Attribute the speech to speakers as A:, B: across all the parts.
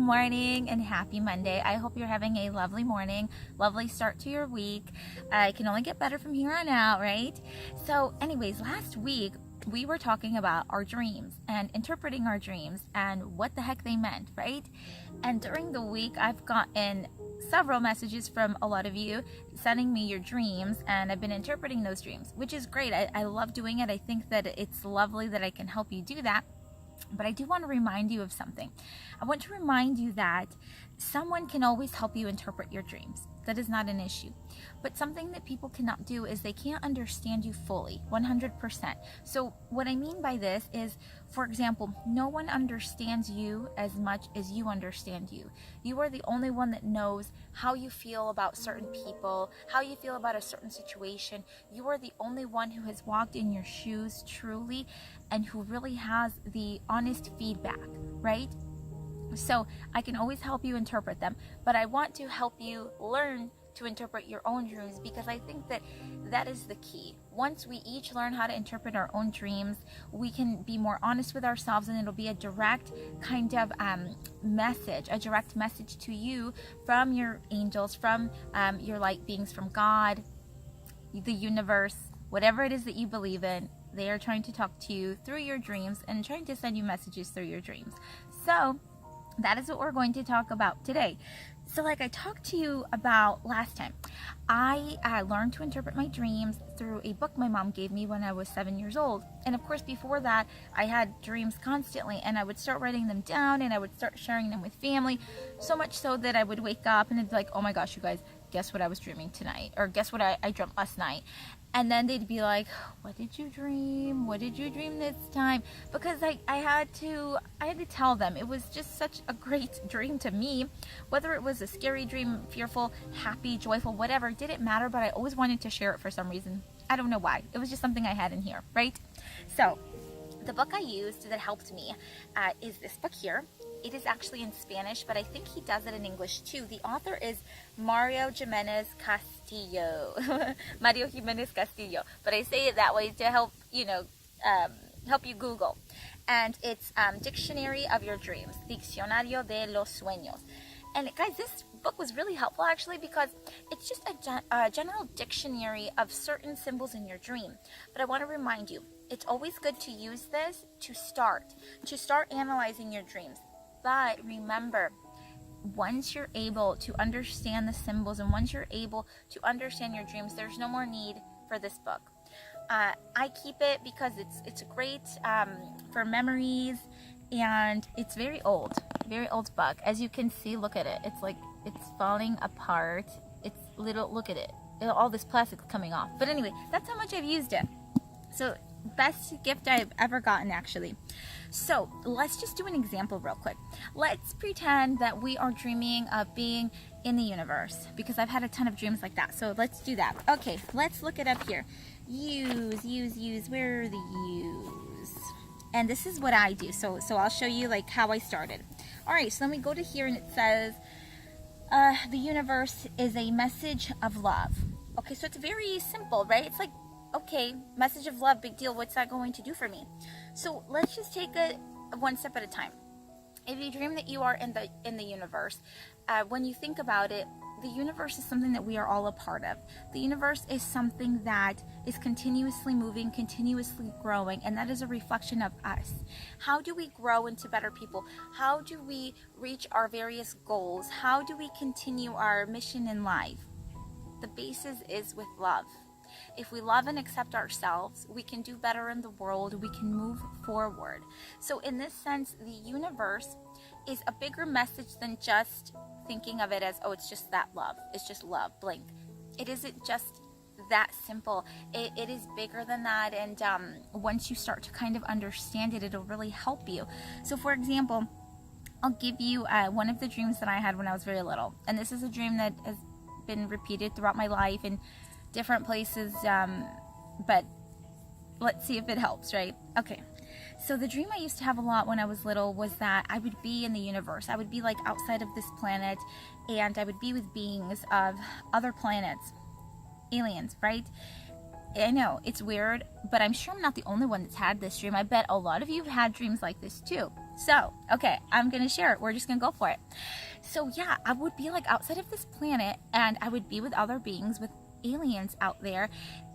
A: morning and happy Monday. I hope you're having a lovely morning, lovely start to your week. It can only get better from here on out, right? So anyways, last week we were talking about our dreams and interpreting our dreams and what the heck they meant, right? And during the week, I've gotten several messages from a lot of you sending me your dreams, and I've been interpreting those dreams, which is great. I love doing it. I think that it's lovely that I can help you do that. But I do want to remind you of something. I want to remind you that someone can always help you interpret your dreams. That is not an issue. But something that people cannot do is they can't understand you fully, 100%. So what I mean by this is, for example, no one understands you as much as you understand you. You are the only one that knows how you feel about certain people, how you feel about a certain situation. You are the only one who has walked in your shoes truly and who really has the honest feedback, right? So I can always help you interpret them, but I want to help you learn to interpret your own dreams, because I think that that is the key. Once we each learn how to interpret our own dreams, we can be more honest with ourselves, and it'll be a direct kind of message, a direct message to you from your angels, from your light beings, from God, the universe, whatever it is that you believe in. They are trying to talk to you through your dreams and trying to send you messages through your dreams. So that is what we're going to talk about today. So like I talked to you about last time, I learned to interpret my dreams through a book my mom gave me when I was 7 years old. And of course, before that, I had dreams constantly, and I would start writing them down, and I would start sharing them with family, so much so that I would wake up and it'd be like, oh my gosh, you guys, guess what I was dreaming tonight? Or guess what I dreamt last night? And then they'd be like, what did you dream? What did you dream this time? Because I had to tell them. It was just such a great dream to me. Whether it was a scary dream, fearful, happy, joyful, whatever, it didn't matter, but I always wanted to share it for some reason. I don't know why. It was just something I had in here, right? So the book I used that helped me is this book here. It is actually in Spanish, but I think he does it in English too. The author is Mario Jimenez Castillo. Mario Jimenez Castillo. But I say it that way to help, help you Google. And it's Dictionary of Your Dreams. Diccionario de los Sueños. And guys, this book was really helpful actually, because it's just a general dictionary of certain symbols in your dream. But I want to remind you, it's always good to use this to start analyzing your dreams. But remember, once you're able to understand the symbols and once you're able to understand your dreams, there's no more need for this book. I keep it because it's great for memories, and it's very old book. As you can see, look at it. It's like it's falling apart. It's little. Look at it. All this plastic's coming off. But anyway, that's how much I've used it. So best gift I've ever gotten, actually. So let's just do an example real quick. Let's pretend that we are dreaming of being in the universe, because I've had a ton of dreams like that. So let's do that. Okay, let's look it up here. Use. Where are the U's? And this is what I do. So I'll show you like how I started. All right, so let me go to here, and it says the universe is a message of love. Okay, so it's very simple, right? It's like, okay, message of love, big deal. What's that going to do for me? So let's just take it one step at a time. If you dream that you are in the universe, when you think about it, the universe is something that we are all a part of. The universe is something that is continuously moving, continuously growing, and that is a reflection of us. How do we grow into better people? How do we reach our various goals? How do we continue our mission in life? The basis is with love. If we love and accept ourselves, we can do better in the world. We can move forward. So in this sense, the universe is a bigger message than just thinking of it as, oh, it's just that love. It's just love, blink. It isn't just that simple. It is bigger than that. And once you start to kind of understand it, it'll really help you. So for example, I'll give you one of the dreams that I had when I was very little. And this is a dream that has been repeated throughout my life in different places, but let's see if it helps, right? Okay, so the dream I used to have a lot when I was little was that I would be in the universe. I would be like outside of this planet, and I would be with beings of other planets, aliens, right? I know, it's weird, but I'm sure I'm not the only one that's had this dream. I bet a lot of you have had dreams like this too. So, okay, I'm going to share it. We're just going to go for it. So yeah, I would be like outside of this planet, and I would be with other beings, with aliens out there.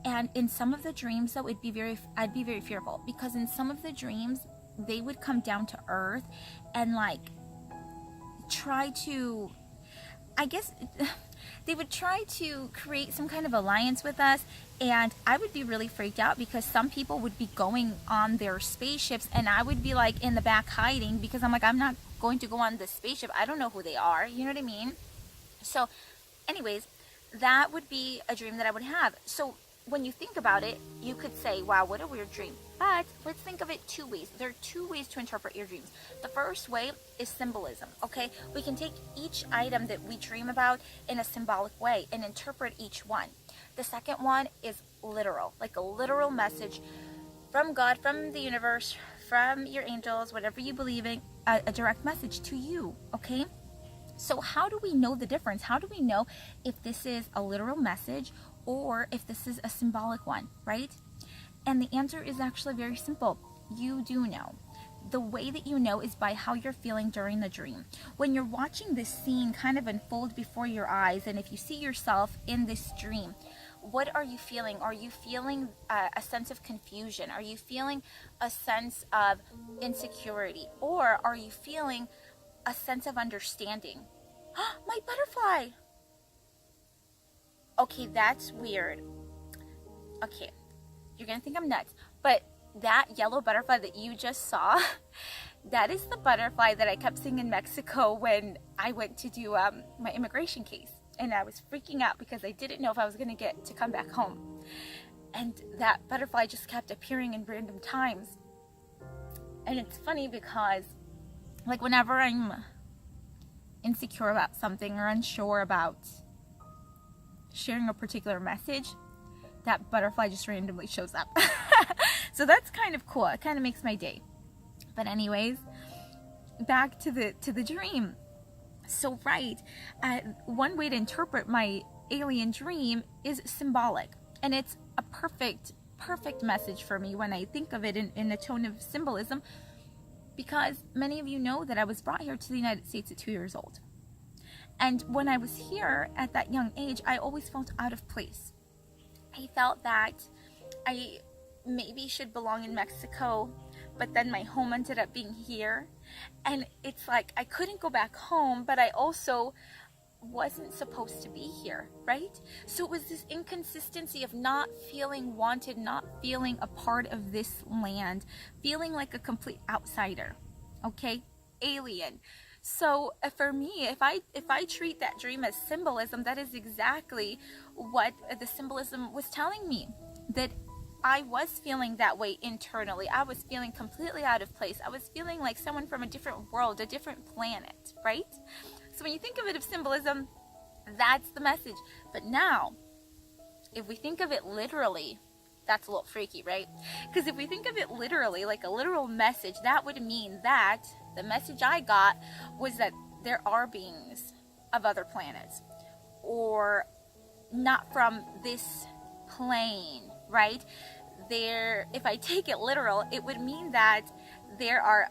A: And in some of the dreams, though, I'd be very fearful, because in some of the dreams, they would come down to earth and like try to, I guess, they would try to create some kind of alliance with us, and I would be really freaked out, because some people would be going on their spaceships and I would be like in the back hiding, because I'm like, I'm not going to go on this spaceship. I don't know who they are. You know what I mean? So anyways, that would be a dream that I would have. So when you think about it, you could say, wow, what a weird dream. But let's think of it two ways. There are two ways to interpret your dreams. The first way is symbolism, okay? We can take each item that we dream about in a symbolic way and interpret each one. The second one is literal, like a literal message from God, from the universe, from your angels, whatever you believe in, a direct message to you, okay? So how do we know the difference? How do we know if this is a literal message or if this is a symbolic one, right? And the answer is actually very simple. You do know. The way that you know is by how you're feeling during the dream. When you're watching this scene kind of unfold before your eyes, and if you see yourself in this dream, what are you feeling? Are you feeling a sense of confusion? Are you feeling a sense of insecurity? Or are you feeling a sense of understanding? My butterfly! Okay, that's weird. Okay, you're gonna think I'm nuts, but that yellow butterfly that you just saw, that is the butterfly that I kept seeing in Mexico when I went to do my immigration case. And I was freaking out because I didn't know if I was gonna get to come back home. And that butterfly just kept appearing in random times. And it's funny because, like, whenever I'm insecure about something or unsure about sharing a particular message, that butterfly just randomly shows up. So that's kind of cool. It kind of makes my day. But anyways, back to the dream. So right, one way to interpret my alien dream is symbolic, and it's a perfect message for me when I think of it in a tone of symbolism, because many of you know that I was brought here to the United States at 2 years old. And when I was here at that young age, I always felt out of place. I felt that I maybe should belong in Mexico, but then my home ended up being here. And it's like I couldn't go back home, but I also wasn't supposed to be here, right? So it was this inconsistency of not feeling wanted, not feeling a part of this land, feeling like a complete outsider, okay? Alien. So for me, if I treat that dream as symbolism, that is exactly what the symbolism was telling me, that I was feeling that way internally. I was feeling completely out of place. I was feeling like someone from a different world, a different planet, right? So when you think of it as symbolism, that's the message. But now, if we think of it literally, that's a little freaky, right? Because if we think of it literally, like a literal message, that would mean that the message I got was that there are beings of other planets, or not from this plane, right? If I take it literal, it would mean that there are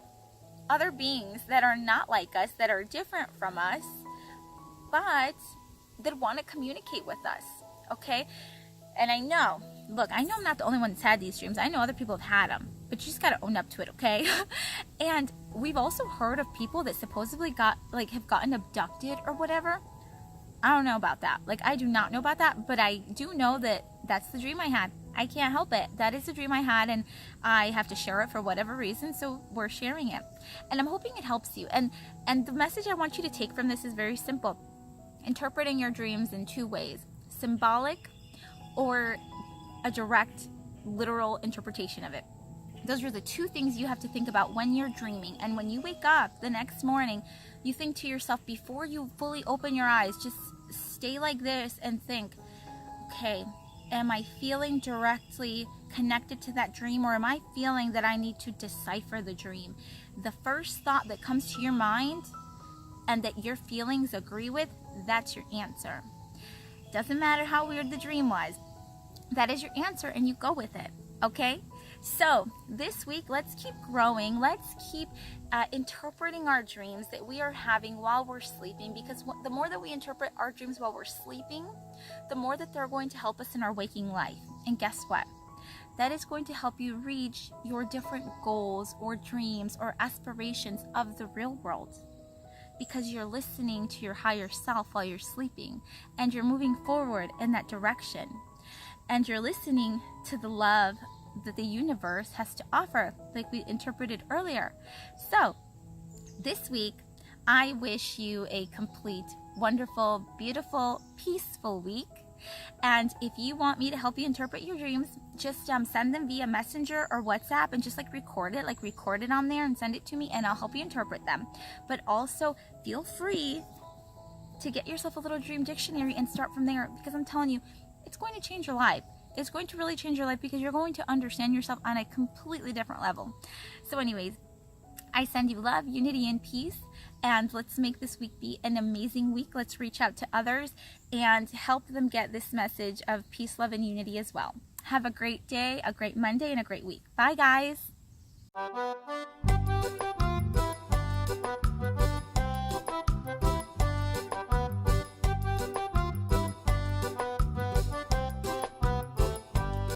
A: other beings that are not like us, that are different from us, but that want to communicate with us, okay? And I know I'm not the only one that's had these dreams. I know other people have had them, but you just got to own up to it, okay? And we've also heard of people that supposedly have gotten abducted or whatever. I don't know about that. I do not know about that, but I do know that that's the dream I had. I can't help it. That is the dream I had, and I have to share it for whatever reason, so we're sharing it. And I'm hoping it helps you. And the message I want you to take from this is very simple. Interpreting your dreams in two ways: symbolic or a direct, literal interpretation of it. Those are the two things you have to think about when you're dreaming. And when you wake up the next morning, you think to yourself, before you fully open your eyes, just stay like this and think, okay, am I feeling directly connected to that dream, or am I feeling that I need to decipher the dream? The first thought that comes to your mind and that your feelings agree with, that's your answer. Doesn't matter how weird the dream was. That is your answer, and you go with it, okay? So this week, let's keep growing. Let's keep interpreting our dreams that we are having while we're sleeping, because the more that we interpret our dreams while we're sleeping, the more that they're going to help us in our waking life. And guess what? That is going to help you reach your different goals or dreams or aspirations of the real world, because you're listening to your higher self while you're sleeping, and you're moving forward in that direction, and you're listening to the love that the universe has to offer, like we interpreted earlier. So this week, I wish you a complete, wonderful, beautiful, peaceful week. And if you want me to help you interpret your dreams, just send them via Messenger or WhatsApp, and just record it on there and send it to me, and I'll help you interpret them. But also feel free to get yourself a little dream dictionary and start from there, because I'm telling you, it's going to change your life. It's going to really change your life, because you're going to understand yourself on a completely different level. So anyways, I send you love, unity, and peace. And let's make this week be an amazing week. Let's reach out to others and help them get this message of peace, love, and unity as well. Have a great day, a great Monday, and a great week. Bye, guys.